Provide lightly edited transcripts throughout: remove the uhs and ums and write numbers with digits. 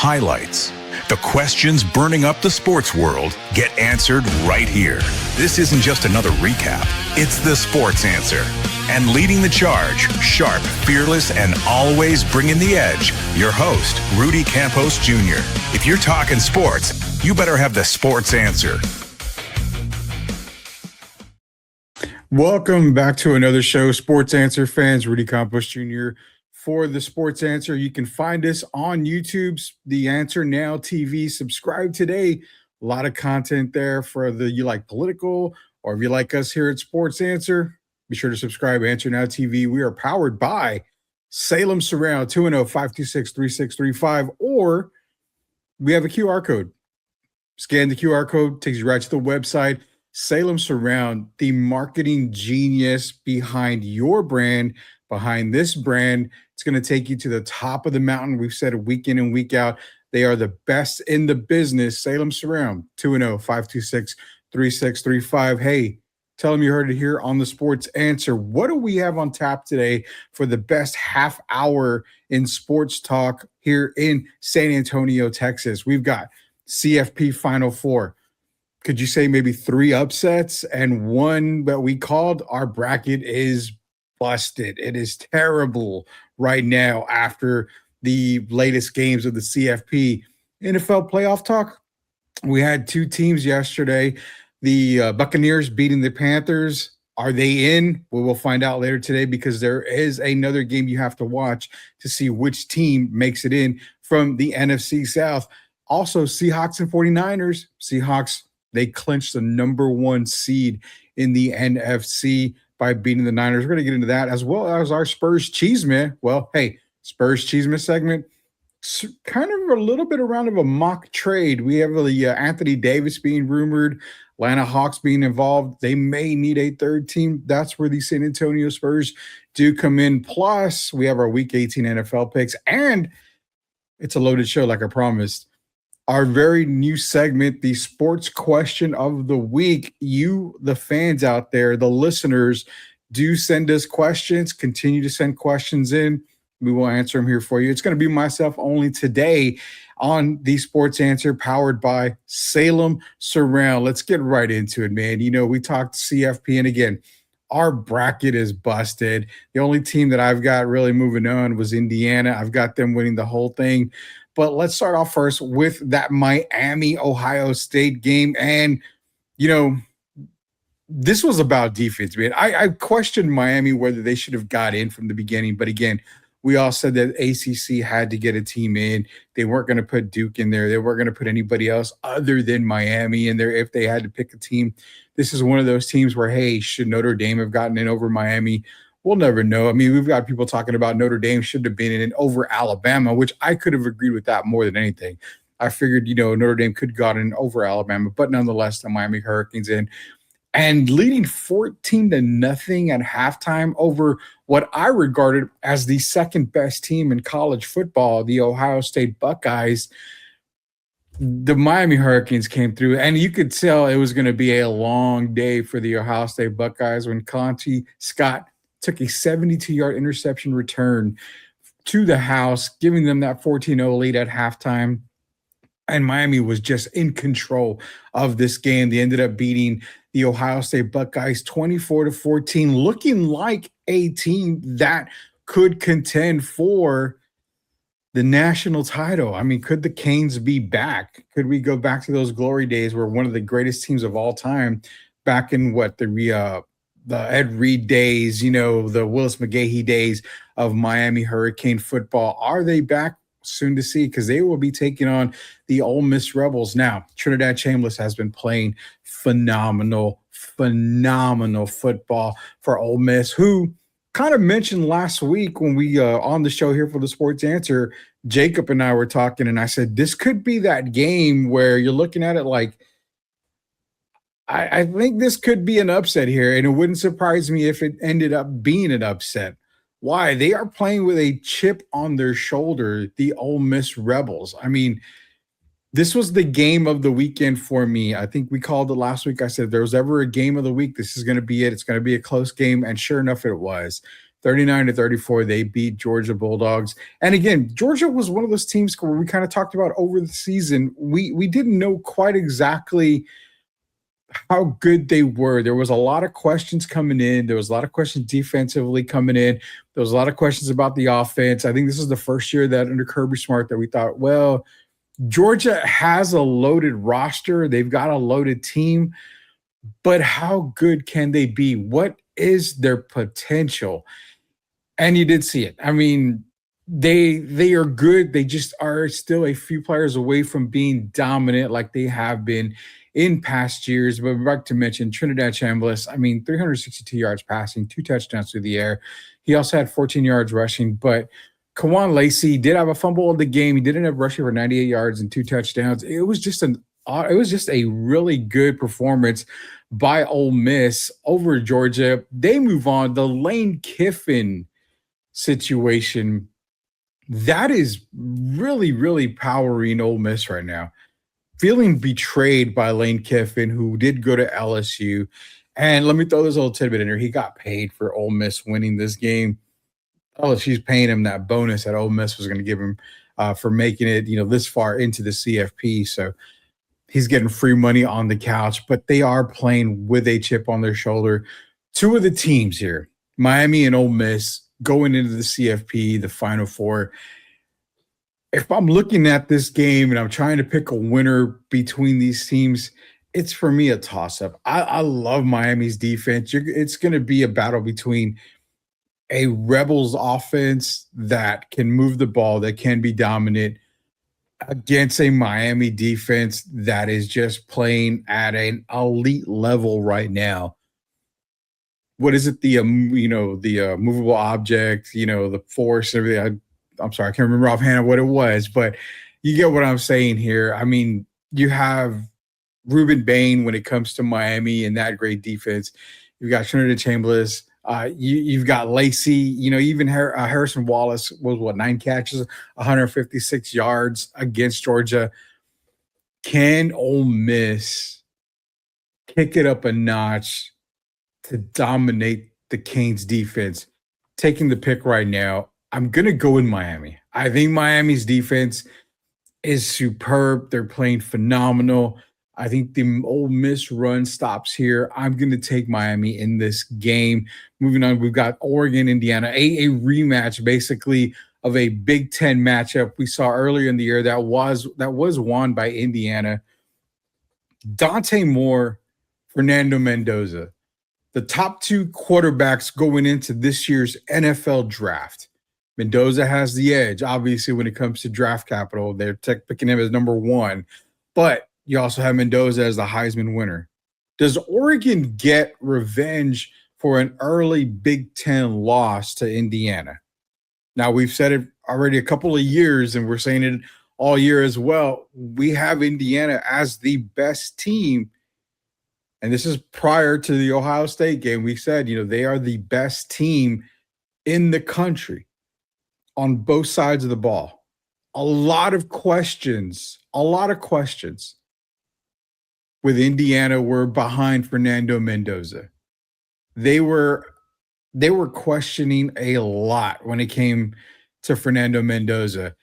highlights. The questions burning up the sports world get answered right here. This isn't just another recap. It's the Sports Answer. And leading the charge, sharp, fearless, and always bringing the edge, your host, Rudy Campos Jr. If you're talking sports, you better have the Sports Answer. Welcome back to another show, Sports Answer fans. Rudy Campos Jr. for the Sports Answer. You can find us on YouTube's The Answer Now TV. Subscribe today. A lot of content there for you like political, or if you like us here at Sports Answer, be sure to subscribe. Answer Now TV. We are powered by Salem Surround, 210-526-3635, or we have a QR code. Scan the QR code, takes you right to the website. Salem Surround, the marketing genius behind your brand, behind this brand. It's going to take you to the top of the mountain. We've said it week in and week out. They are the best in the business. Salem Surround, 210-526-3635. Hey, tell them you heard it here on the Sports Answer. What do we have on tap today for the best half hour in sports talk here in San Antonio, Texas? We've got CFP Final Four. Could you say maybe 3 upsets and one that we called? Our bracket is busted. It is terrible right now after the latest games of the CFP. NFL playoff talk. We had 2 teams yesterday. The Buccaneers beating the Panthers. Are they in? Well, we'll find out later today, because there is another game you have to watch to see which team makes it in from the NFC South. Also, Seahawks and 49ers. Seahawks, they clinched the number 1 seed in the NFC by beating the Niners. We're going to get into that, as well as our Spurs Cheeseman. Well, hey, Spurs Cheeseman segment. It's kind of a little bit around of a mock trade. We have the Anthony Davis being rumored, Atlanta Hawks being involved. They may need a third team. That's where the San Antonio Spurs do come in. Plus, we have our Week 18 NFL picks, and it's a loaded show like I promised. Our very new segment, the Sports Question of the Week. You, the fans out there, the listeners, do send us questions. Continue to send questions in. We will answer them here for you. It's going to be myself only today on the Sports Answer, powered by Salem Surround. Let's get right into it, man. You know, we talked CFP, and again, our bracket is busted. The only team that I've got really moving on was Indiana. I've got them winning the whole thing. But let's start off first with that Miami-Ohio State game. And, you know, this was about defense, man. I questioned Miami whether they should have got in from the beginning. But again, we all said that ACC had to get a team in. They weren't going to put Duke in there. They weren't going to put anybody else other than Miami in there if they had to pick a team. This is one of those teams where, hey, should Notre Dame have gotten in over Miami? We'll never know. I mean, we've got people talking about Notre Dame should have been in over Alabama, which I could have agreed with that more than anything. I figured, you know, Notre Dame could have gotten in over Alabama, but nonetheless, the Miami Hurricanes in and leading 14-0 at halftime over what I regarded as the second best team in college football, the Ohio State Buckeyes. The Miami Hurricanes came through, and you could tell it was going to be a long day for the Ohio State Buckeyes when Conti Scott took a 72-yard interception return to the house, giving them that 14-0 lead at halftime. And Miami was just in control of this game. They ended up beating the Ohio State Buckeyes 24-14, looking like a team that could contend for the national title. I mean, could the Canes be back? Could we go back to those glory days where one of the greatest teams of all time back in the Ed Reed days, you know, the Willis McGahee days of Miami Hurricane football? Are they back? Soon to see, because they will be taking on the Ole Miss Rebels. Now, Trinidad Chambliss has been playing phenomenal football for Ole Miss, who kind of mentioned last week when we on the show here for the Sports Answer, Jacob and I were talking, and I said, this could be that game where you're looking at it like, I think this could be an upset here, and it wouldn't surprise me if it ended up being an upset. Why? They are playing with a chip on their shoulder, the Ole Miss Rebels. I mean, this was the game of the weekend for me. I think we called it last week. I said, if there was ever a game of the week, this is going to be it. It's going to be a close game, and sure enough, it was. 39-34. They beat Georgia Bulldogs. And again, Georgia was one of those teams where we kind of talked about over the season. We didn't know quite exactly how good they were. There was a lot of questions coming in. There was a lot of questions defensively coming in. There was a lot of questions about the offense. I think this is the first year that under Kirby Smart that we thought, well, Georgia has a loaded roster. They've got a loaded team, but how good can they be? What is their potential? And you did see it. I mean, they are good. They just are still a few players away from being dominant like they have been in past years. But I'd like to mention Trinidad Chambliss. I mean, 362 yards passing, 2 touchdowns through the air. He also had 14 yards rushing. But Kawan Lacey did have a fumble in the game. He did end up rushing for 98 yards and 2 touchdowns. It was just a really good performance by Ole Miss over Georgia. They move on. The Lane Kiffin situation, that is really, really powering Ole Miss right now. Feeling betrayed by Lane Kiffin, who did go to LSU. And let me throw this little tidbit in here. He got paid for Ole Miss winning this game. LSU's paying him that bonus that Ole Miss was going to give him for making it, this far into the CFP. So he's getting free money on the couch, but they are playing with a chip on their shoulder. Two of the teams here, Miami and Ole Miss, going into the CFP, the Final Four. If I'm looking at this game and I'm trying to pick a winner between these teams, it's for me a toss-up. I love Miami's defense. It's going to be a battle between a Rebels offense that can move the ball, that can be dominant, against a Miami defense that is just playing at an elite level right now. What is it? The movable object, the force, everything. I'm sorry, I can't remember offhand what it was, but you get what I'm saying here. I mean, you have Ruben Bain when it comes to Miami and that great defense. You've got Trinidad Chambliss. You've got Lacey. Even Harrison Wallace was 9 catches, 156 yards against Georgia. Can Ole Miss kick it up a notch to dominate the Canes defense? Taking the pick right now, I'm going to go in Miami. I think Miami's defense is superb. They're playing phenomenal. I think the Ole Miss run stops here. I'm going to take Miami in this game. Moving on, we've got Oregon, Indiana, a rematch basically of a Big Ten matchup we saw earlier in the year that was won by Indiana. Dante Moore, Fernando Mendoza, the top 2 quarterbacks going into this year's NFL draft. Mendoza has the edge, obviously, when it comes to draft capital. They're picking him as number 1. But you also have Mendoza as the Heisman winner. Does Oregon get revenge for an early Big Ten loss to Indiana? Now, we've said it already a couple of years, and we're saying it all year as well. We have Indiana as the best team. And this is prior to the Ohio State game. We said, they are the best team in the country on both sides of the ball. A lot of questions with Indiana were behind Fernando Mendoza. They were questioning a lot when it came to Fernando Mendoza.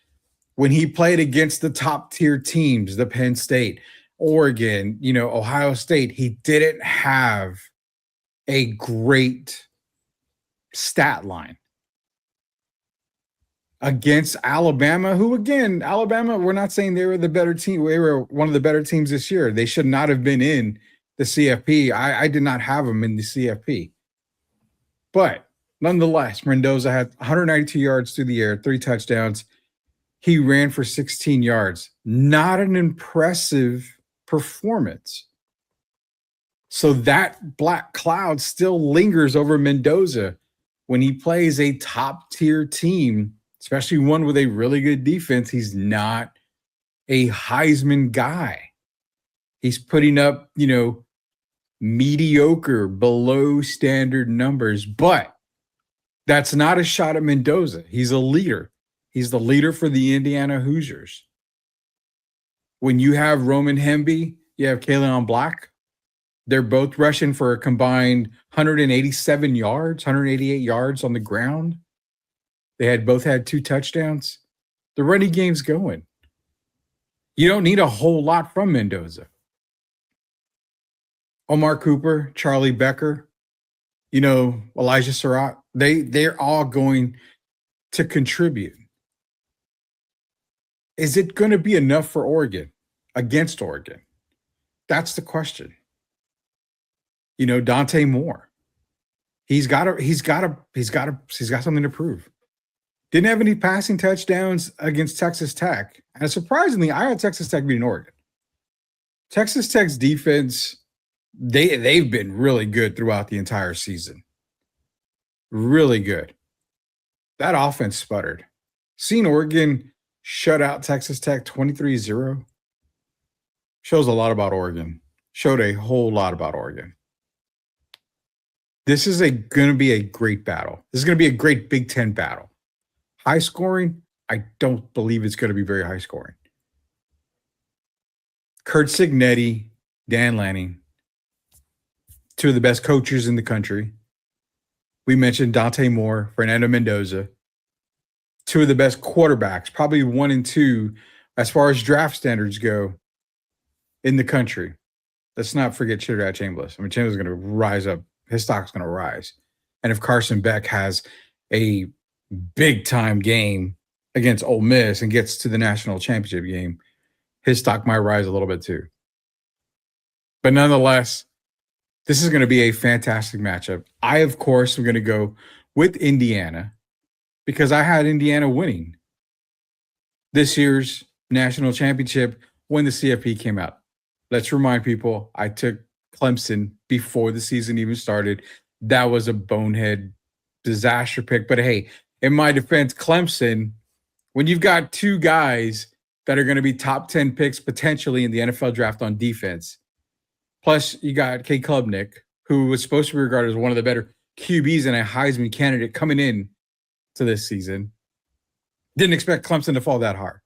When he played against the top tier teams, the Penn State, Oregon, Ohio State, he didn't have a great stat line. Against Alabama, who again, Alabama, we're not saying they were the better team. They were one of the better teams this year. They should not have been in the CFP. I did not have them in the CFP. But nonetheless, Mendoza had 192 yards through the air, 3 touchdowns. He ran for 16 yards. Not an impressive performance. So that black cloud still lingers over Mendoza when he plays a top-tier team, especially one with a really good defense. He's not a Heisman guy. He's putting up, mediocre, below standard numbers, but that's not a shot at Mendoza. He's a leader. He's the leader for the Indiana Hoosiers. When you have Roman Hemby, you have Kalen Black, They're both rushing for a combined 187 yards, 188 yards on the ground. They both had 2 touchdowns. The running game's going. You don't need a whole lot from Mendoza. Omar Cooper, Charlie Becker, Elijah Surratt, they're all going to contribute. Is it going to be enough for Oregon against Oregon? That's the question. Dante Moore. He's got something to prove. Didn't have any passing touchdowns against Texas Tech. And surprisingly, I had Texas Tech beating Oregon. Texas Tech's defense, they've been really good throughout the entire season. Really good. That offense sputtered. Seeing Oregon shut out Texas Tech 23-0 shows a lot about Oregon. Showed a whole lot about Oregon. This is going to be a great battle. This is going to be a great Big Ten battle. High scoring, I don't believe it's going to be very high scoring. Kurt Cignetti, Dan Lanning, 2 of the best coaches in the country. We mentioned Dante Moore, Fernando Mendoza, 2 of the best quarterbacks, probably 1 and 2 as far as draft standards go in the country. Let's not forget Trinidad Chambliss. Chambliss is going to rise up. His stock's going to rise. And if Carson Beck has a big-time game against Ole Miss and gets to the national championship game, his stock might rise a little bit too. But nonetheless, this is going to be a fantastic matchup. I, of course, am going to go with Indiana because I had Indiana winning this year's national championship when the CFP came out. Let's remind people, I took Clemson before the season even started. That was a bonehead disaster pick. But hey, in my defense, Clemson, when you've got 2 guys that are going to be top 10 picks potentially in the NFL draft on defense, plus you got Kay Klubnik, who was supposed to be regarded as one of the better QBs and a Heisman candidate coming in to this season. Didn't expect Clemson to fall that hard.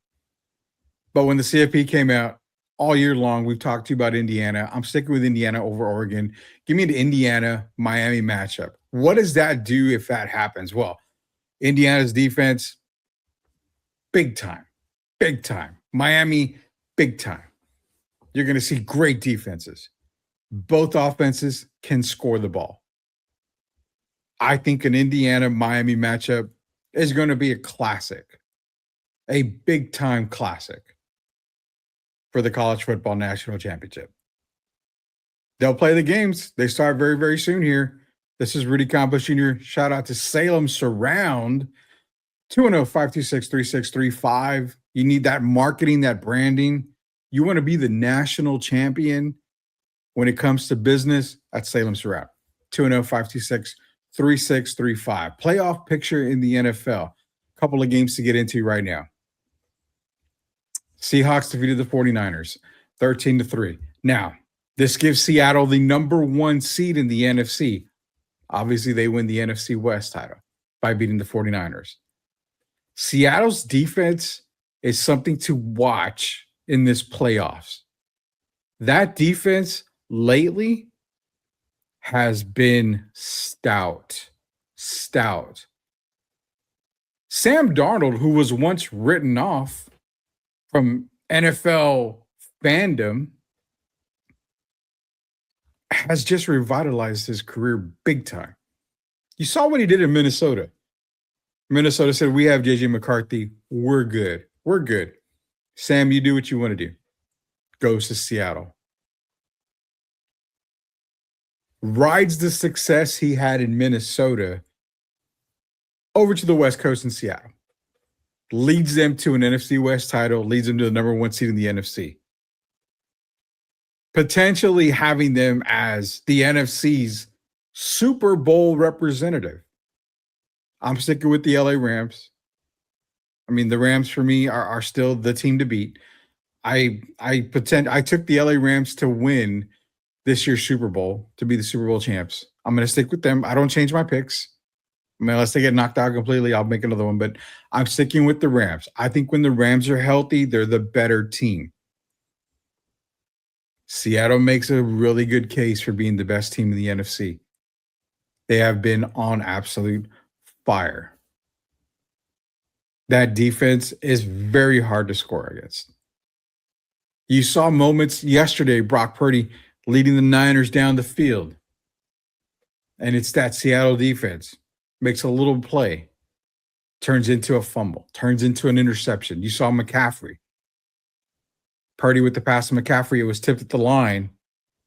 But when the CFP came out, all year long, we've talked to you about Indiana. I'm sticking with Indiana over Oregon. Give me the Indiana-Miami matchup. What does that do if that happens? Well, Indiana's defense, big time. Big time. Miami, big time. You're going to see great defenses. Both offenses can score the ball. I think an Indiana-Miami matchup is going to be a classic. A big-time classic for the college football national championship. They'll play the games. They start very, very soon here. This is Rudy Campos Jr. Shout out to Salem Surround. 210-526-3635. You need that marketing, that branding. You want to be the national champion when it comes to business at Salem Surround. 210-526-3635. Playoff picture in the NFL. Couple of games to get into right now. Seahawks defeated the 49ers 13-3. Now, this gives Seattle the number 1 seed in the NFC. Obviously, they win the NFC West title by beating the 49ers. Seattle's defense is something to watch in this playoffs. That defense lately has been stout. Stout. Sam Darnold, who was once written off from NFL fandom, has just revitalized his career big time. You saw what he did in Minnesota. Minnesota said, we have J.J. McCarthy. We're good. We're good. Sam, you do what you want to do. Goes to Seattle. Rides the success he had in Minnesota over to the West Coast in Seattle. Leads them to an NFC West title, leads them to the number 1 seed in the NFC. Potentially having them as the NFC's Super Bowl representative. I'm sticking with the LA Rams. The Rams for me are still the team to beat. I took the LA Rams to win this year's Super Bowl, to be the Super Bowl champs. I'm going to stick with them. I don't change my picks. Unless they get knocked out completely, I'll make another one. But I'm sticking with the Rams. I think when the Rams are healthy, they're the better team. Seattle makes a really good case for being the best team in the NFC. They have been on absolute fire. That defense is very hard to score against. You saw moments yesterday, Brock Purdy leading the Niners down the field. And it's that Seattle defense. Makes a little play, turns into a fumble, turns into an interception. You saw McCaffrey. Purdy with the pass to McCaffrey. It was tipped at the line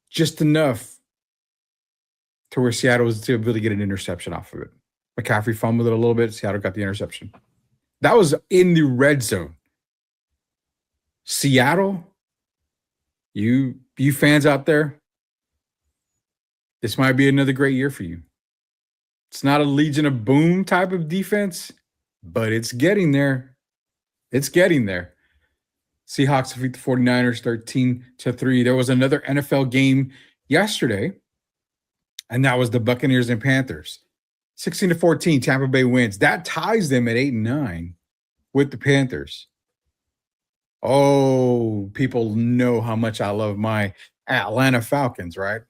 just enough to where Seattle was able to get an interception off of it. McCaffrey fumbled it a little bit. Seattle got the interception. That was in the red zone. Seattle, you fans out there, this might be another great year for you. It's not a Legion of Boom type of defense, but it's getting there. It's getting there. Seahawks defeat the 49ers 13-3. There was another NFL game yesterday, and that was the Buccaneers and Panthers. 16-14, Tampa Bay wins. That ties them at 8-9 with the Panthers. Oh, people know how much I love my Atlanta Falcons, right?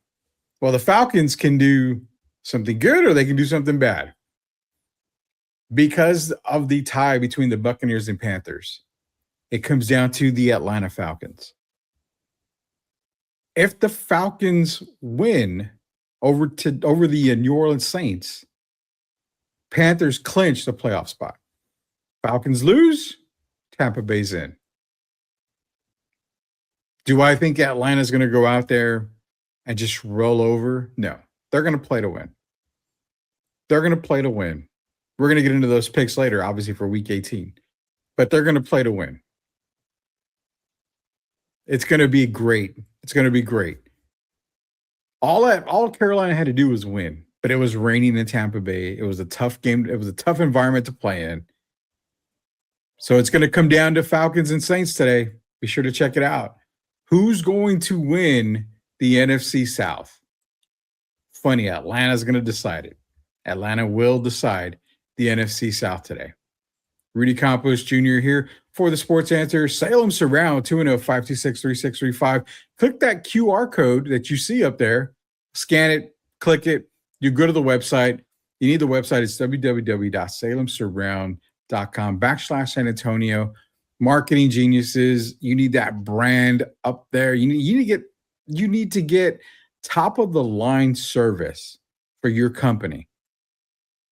Well, the Falcons can do something good or they can do something bad. Because of the tie between the Buccaneers and Panthers, it comes down to the Atlanta Falcons. If the Falcons win over the New Orleans Saints, Panthers clinch the playoff spot. Falcons lose, Tampa Bay's in. Do I think Atlanta's going to go out there and just roll over? No. They're going to play to win. They're going to play to win. We're going to get into those picks later, obviously, for Week 18. But they're going to play to win. It's going to be great. It's going to be great. All Carolina had to do was win. But it was raining in Tampa Bay. It was a tough game. It was a tough environment to play in. So it's going to come down to Falcons and Saints today. Be sure to check it out. Who's going to win the NFC South? Funny, Atlanta's going to decide it. Atlanta will decide the NFC South today. Rudy Campos Jr. here for the Sports Answer. Salem Surround, 210-526-3635. Click that QR code that you see up there. Scan it, click it. You go to the website. You need the website. It's www.salemsurround.com/San Antonio. Marketing geniuses. You need that brand up there. You need to get top of the line service for your company.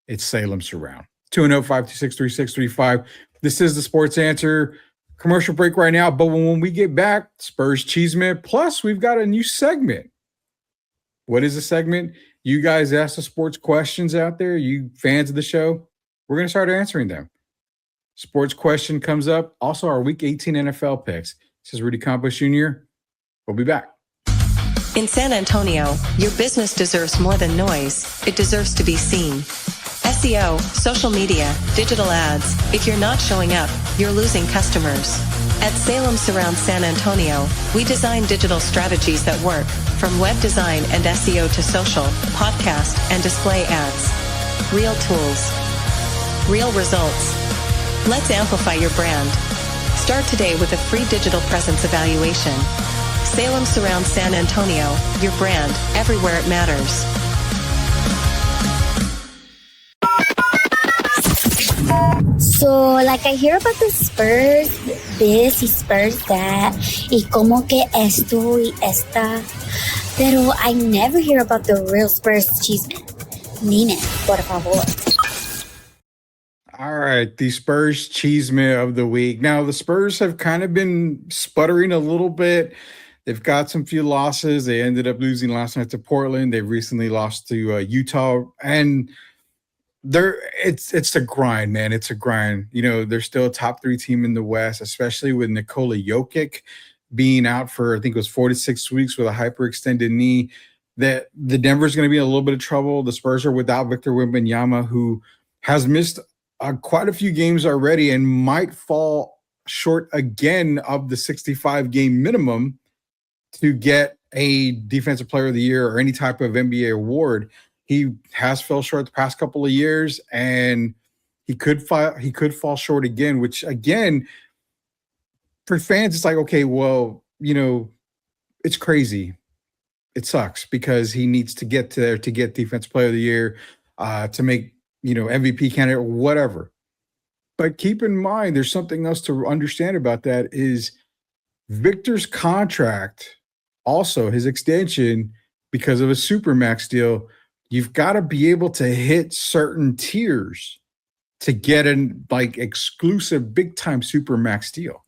It's Salem Surround. 210-526-3635. This is the Sports Answer. Commercial break right now, but when we get back, Spurs Cheeseman. Plus, we've got a new segment. What is the segment? You guys ask the sports questions out there, you fans of the show. We're going to start answering them. Sports question comes up. Also, our Week 18 NFL picks. This is Rudy Campos Jr. We'll be back. In San Antonio, your business deserves more than noise. It deserves to be seen. SEO, social media, digital ads. If you're not showing up, you're losing customers. At Salem Surround San Antonio, we design digital strategies that work, from web design and SEO to social, podcast, and display ads. Real tools. Real results. Let's amplify your brand. Start today with a free digital presence evaluation. Salem Surround San Antonio, your brand, everywhere it matters. So, like, I hear about the Spurs this y Spurs that, y como que esto y esta, pero I never hear about the real Spurs Cheeseman. Nina, por favor. All right, the Spurs Cheeseman of the week. Now, the Spurs have kind of been sputtering a little bit. They've got some few losses. They ended up losing last night to Portland. They recently lost to Utah, and it's a grind, man. It's a grind. You know, they're still a top 3 team in the West, especially with Nikola Jokic being out for, I think it was 4 to 6 weeks with a hyperextended knee. That the Denver's going to be in a little bit of trouble. The Spurs are without Victor Wembanyama, who has missed quite a few games already and might fall short again of the 65-game minimum to get a Defensive Player of the Year or any type of NBA award. He has fell short the past couple of years, and he could fall short again, which, again, for fans, it's like, okay, well, you know, it's crazy. It sucks because he needs to get to there to get Defensive Player of the Year, to make, MVP candidate, whatever. But keep in mind, there's something else to understand about that is Victor's contract, also his extension, because of a Supermax deal, you've got to be able to hit certain tiers to get an exclusive big time Supermax deal.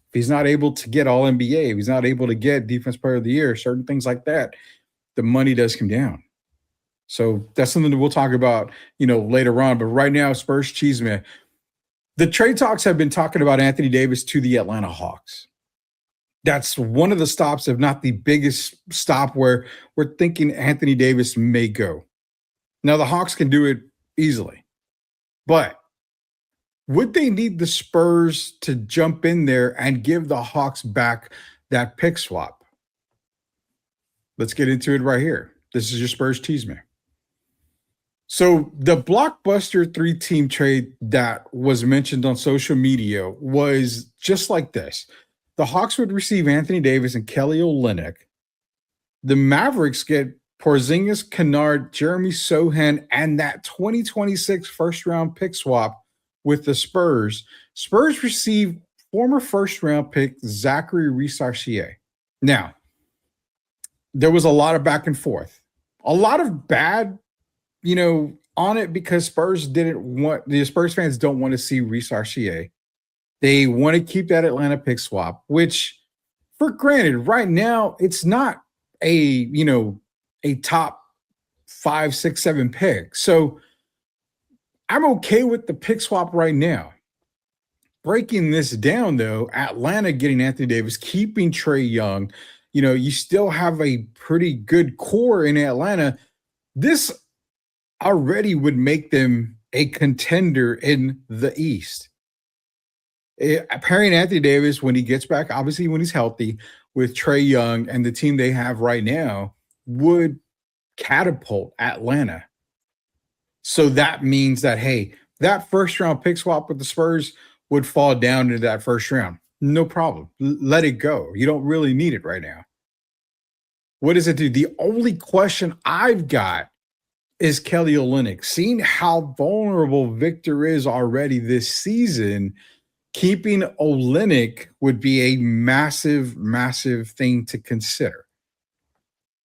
If he's not able to get all NBA, if he's not able to get Defensive Player of the Year, certain things like that, the money does come down. So that's something that we'll talk about, later on. But right now, Spurs Cheeseman. The trade talks have been talking about Anthony Davis to the Atlanta Hawks. That's one of the stops, if not the biggest stop, where we're thinking Anthony Davis may go. Now, the Hawks can do it easily. But would they need the Spurs to jump in there and give the Hawks back that pick swap? Let's get into it right here. This is your Spurs Cheeseman. So the blockbuster 3-team trade that was mentioned on social media was just like this. The Hawks would receive Anthony Davis and Kelly Olynyk. The Mavericks get Porzingis, Kennard, Jeremy Sohan, and that 2026 first-round pick swap with the Spurs. Spurs receive former first-round pick Zachary Reshape. Now, there was a lot of back and forth. A lot of bad on it because Spurs fans don't want to see Reshape. They want to keep that Atlanta pick swap, which, for granted, right now it's not a top 5, 6, 7 pick. So I'm okay with the pick swap right now. Breaking this down, though, Atlanta getting Anthony Davis, keeping Trae Young. You still have a pretty good core in Atlanta. This already would make them a contender in the East. Pairing Anthony Davis when he gets back, obviously when he's healthy, with Trae Young and the team they have right now would catapult Atlanta. So that means that, hey, that first-round pick swap with the Spurs would fall down into that first round. No problem. Let it go. You don't really need it right now. What does it do? The only question I've got is Kelly Olynyk. Seeing how vulnerable Victor is already this season, keeping Olynyk would be a massive, massive thing to consider.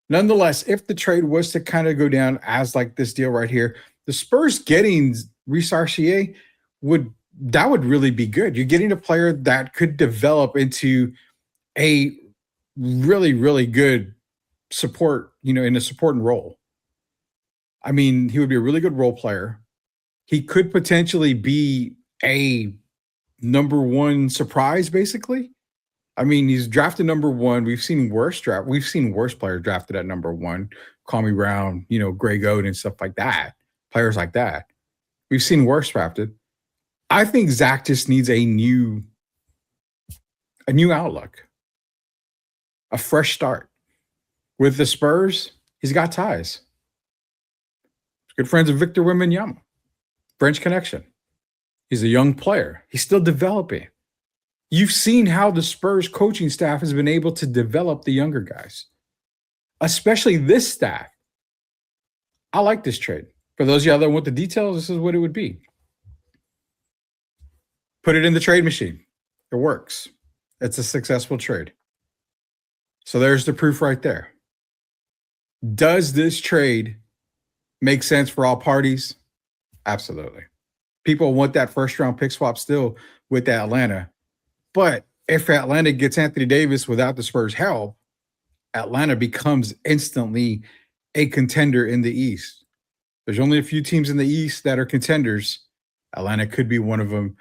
Nonetheless, if the trade was to kind of go down as like this deal right here, the Spurs getting Reshape would really be good. You're getting a player that could develop into a really, really good support, in a supporting role. I mean, he would be a really good role player. He could potentially be a number one surprise, basically. I mean, he's drafted number one. We've seen worse players drafted at number one. Kwame Brown, Greg Oden and stuff like that. Players like that. We've seen worse drafted. I think Zach just needs a new outlook, a fresh start. With the Spurs, he's got ties. Good friends with Victor Wembanyama. French connection. He's a young player. He's still developing. You've seen how the Spurs coaching staff has been able to develop the younger guys, especially this staff. I like this trade. For those of y'all that want the details, this is what it would be. Put it in the trade machine. It works. It's a successful trade. So there's the proof right there. Does this trade make sense for all parties? Absolutely. People want that first round pick swap still with Atlanta. But if Atlanta gets Anthony Davis without the Spurs' help, Atlanta becomes instantly a contender in the East. There's only a few teams in the East that are contenders. Atlanta could be one of them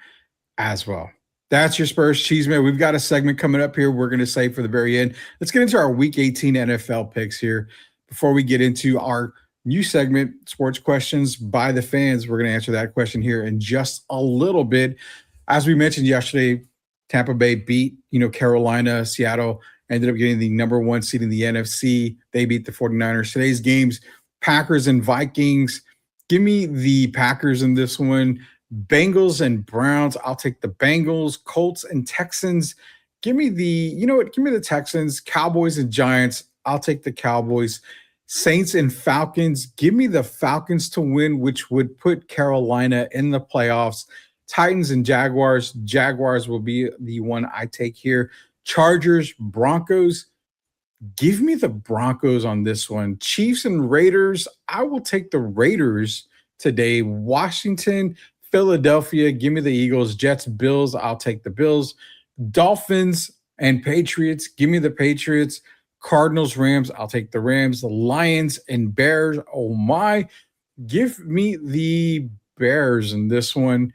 as well. That's your Spurs Cheeseman. We've got a segment coming up here we're going to save for the very end. Let's get into our Week 18 NFL picks here before we get into our new segment, Sports Questions by the Fans. We're going to answer that question here in just a little bit. As we mentioned yesterday, Tampa Bay beat, Carolina. Seattle ended up getting the number one seed in the NFC. They beat the 49ers. Today's games, Packers and Vikings. Give me the Packers in this one. Bengals and Browns. I'll take the Bengals. Colts and Texans. Give me you know what? Give me the Texans, Cowboys, and Giants. I'll take the Cowboys. Saints and Falcons. Give me the Falcons to win, which would put Carolina in the playoffs. Titans and Jaguars. Jaguars will be the one I take here. Chargers, Broncos. Give me the Broncos on this one. Chiefs and Raiders. I will take the Raiders today. Washington, Philadelphia. Give me the Eagles. Jets, Bills. I'll take the Bills. Dolphins and Patriots. Give me the Patriots. Cardinals, Rams. I'll take the Rams. The Lions and Bears. Oh my. Give me the Bears in this one.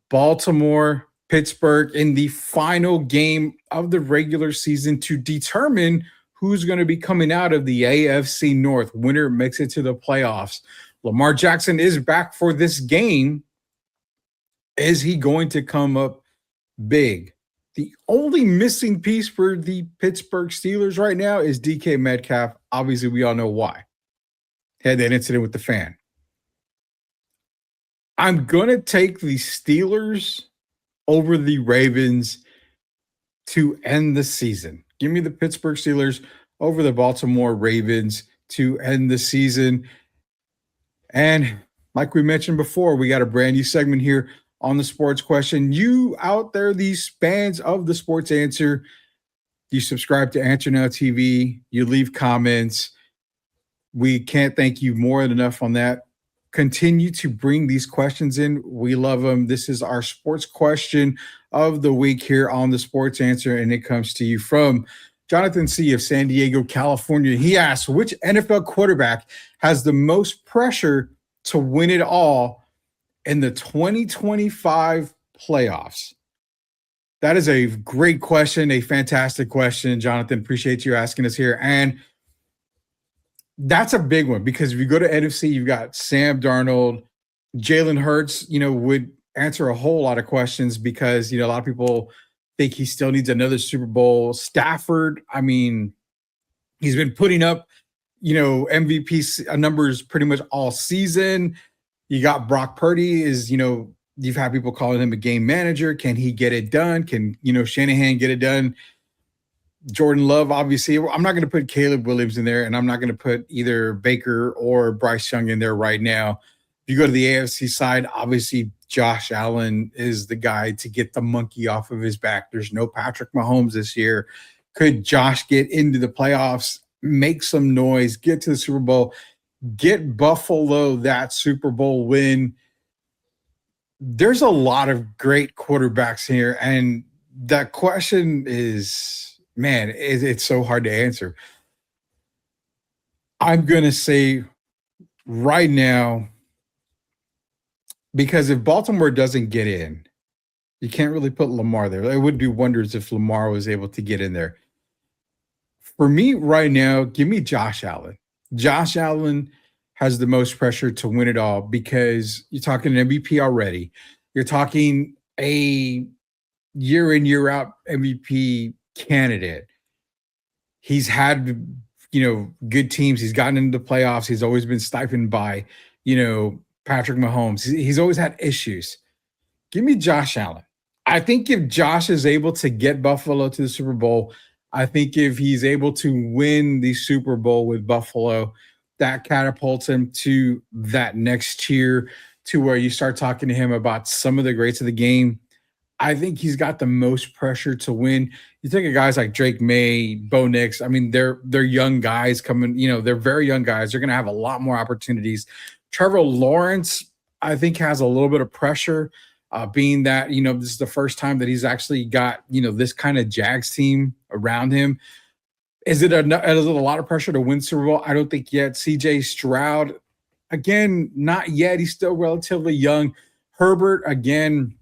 Baltimore, Pittsburgh in the final game of the regular season to determine who's going to be coming out of the AFC North. Winner makes it to the playoffs. Lamar Jackson is back for this game. Is he going to come up big? The only missing piece for the Pittsburgh Steelers right now is DK Metcalf. Obviously, we all know why. Had that incident with the fan. I'm going to take the Steelers over the Ravens to end the season. Give me the Pittsburgh Steelers over the Baltimore Ravens to end the season. And like we mentioned before, we got a brand new segment here on the Sports Question. You out there, these fans of the Sports Answer, you subscribe to Answer Now TV, you leave comments. We can't thank you more than enough on that. Continue to bring these questions in. We love them. This is our Sports Question of the week here on the Sports Answer, and it comes to you from Jonathan C. of San Diego, California. He asks, which NFL quarterback has the most pressure to win it all in the 2025 playoffs? That is a great question, a fantastic question, Jonathan. Appreciate you asking us here. And that's a big one because if you go to NFC, you've got Sam Darnold, Jalen Hurts, would answer a whole lot of questions because, a lot of people think he still needs another Super Bowl. Stafford, he's been putting up, MVP numbers pretty much all season. You got Brock Purdy you've had people calling him a game manager. Can he get it done? Can, Shanahan get it done? Jordan Love, obviously. I'm not going to put Caleb Williams in there, and I'm not going to put either Baker or Bryce Young in there right now. If you go to the AFC side, obviously Josh Allen is the guy to get the monkey off of his back. There's no Patrick Mahomes this year. Could Josh get into the playoffs, make some noise, get to the Super Bowl, get Buffalo that Super Bowl win? There's a lot of great quarterbacks here, and that question is, man, it's so hard to answer. I'm going to say right now, because if Baltimore doesn't get in, you can't really put Lamar there. It would do wonders if Lamar was able to get in there. For me right now, give me Josh Allen. Josh Allen has the most pressure to win it all because you're talking an MVP already. You're talking a year in, year out MVP candidate. He's had, good teams. He's gotten into the playoffs. He's always been stifled by, Patrick Mahomes. He's always had issues. Give me Josh Allen. I think if Josh is able to get Buffalo to the Super Bowl, I think if he's able to win the Super Bowl with Buffalo, that catapults him to that next tier to where you start talking to him about some of the greats of the game. I think he's got the most pressure to win. You think of guys like Drake May, Bo Nix. They're young guys coming, they're very young guys. They're going to have a lot more opportunities. Trevor Lawrence, I think, has a little bit of pressure, being that, this is the first time that he's actually got, this kind of Jags team around him. Is it a lot of pressure to win Super Bowl? I don't think yet. CJ Stroud, again, not yet. He's still relatively young. Herbert, again,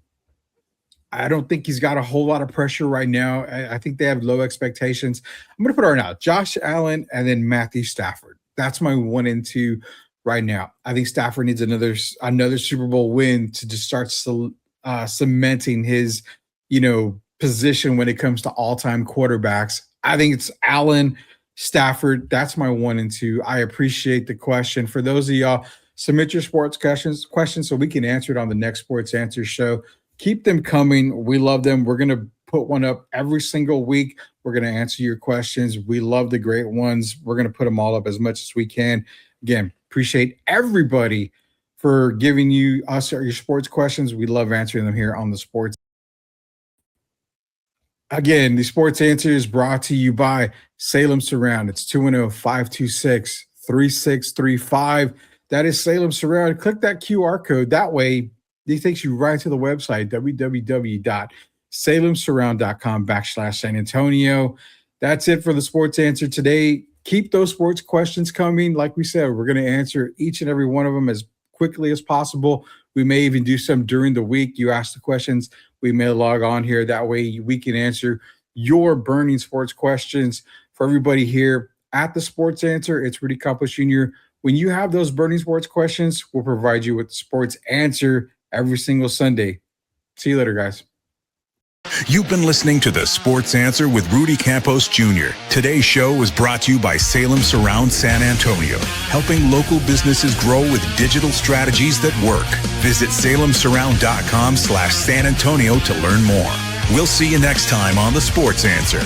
I don't think he's got a whole lot of pressure right now. I think they have low expectations. I'm going to put it right now. Josh Allen and then Matthew Stafford. That's my 1 and 2 right now. I think Stafford needs another Super Bowl win to just start cementing his, position when it comes to all-time quarterbacks. I think it's Allen, Stafford. That's my 1 and 2. I appreciate the question. For those of y'all, submit your sports questions so we can answer it on the next Sports Answer show. Keep them coming. We love them. We're going to put one up every single week. We're going to answer your questions. We love the great ones. We're going to put them all up as much as we can. Again, appreciate everybody for giving us your sports questions. We love answering them here on the Sports. Again, the Sports Answer is brought to you by Salem Surround. It's 210-526-3635. That is Salem Surround. Click that QR code. That way, it takes you right to the website, www.salemsurround.com/San Antonio. That's it for the Sports Answer today. Keep those sports questions coming. Like we said, we're going to answer each and every one of them as quickly as possible. We may even do some during the week. You ask the questions, we may log on here. That way we can answer your burning sports questions. For everybody here at the Sports Answer, it's Rudy Campos Jr. When you have those burning sports questions, we'll provide you with the Sports Answer every single Sunday. See you later, guys. You've been listening to the Sports Answer with Rudy Campos Jr. Today's show was brought to you by Salem Surround San Antonio, helping local businesses grow with digital strategies that work. Visit salemsurround.com/San Antonio to learn more. We'll see you next time on the Sports Answer.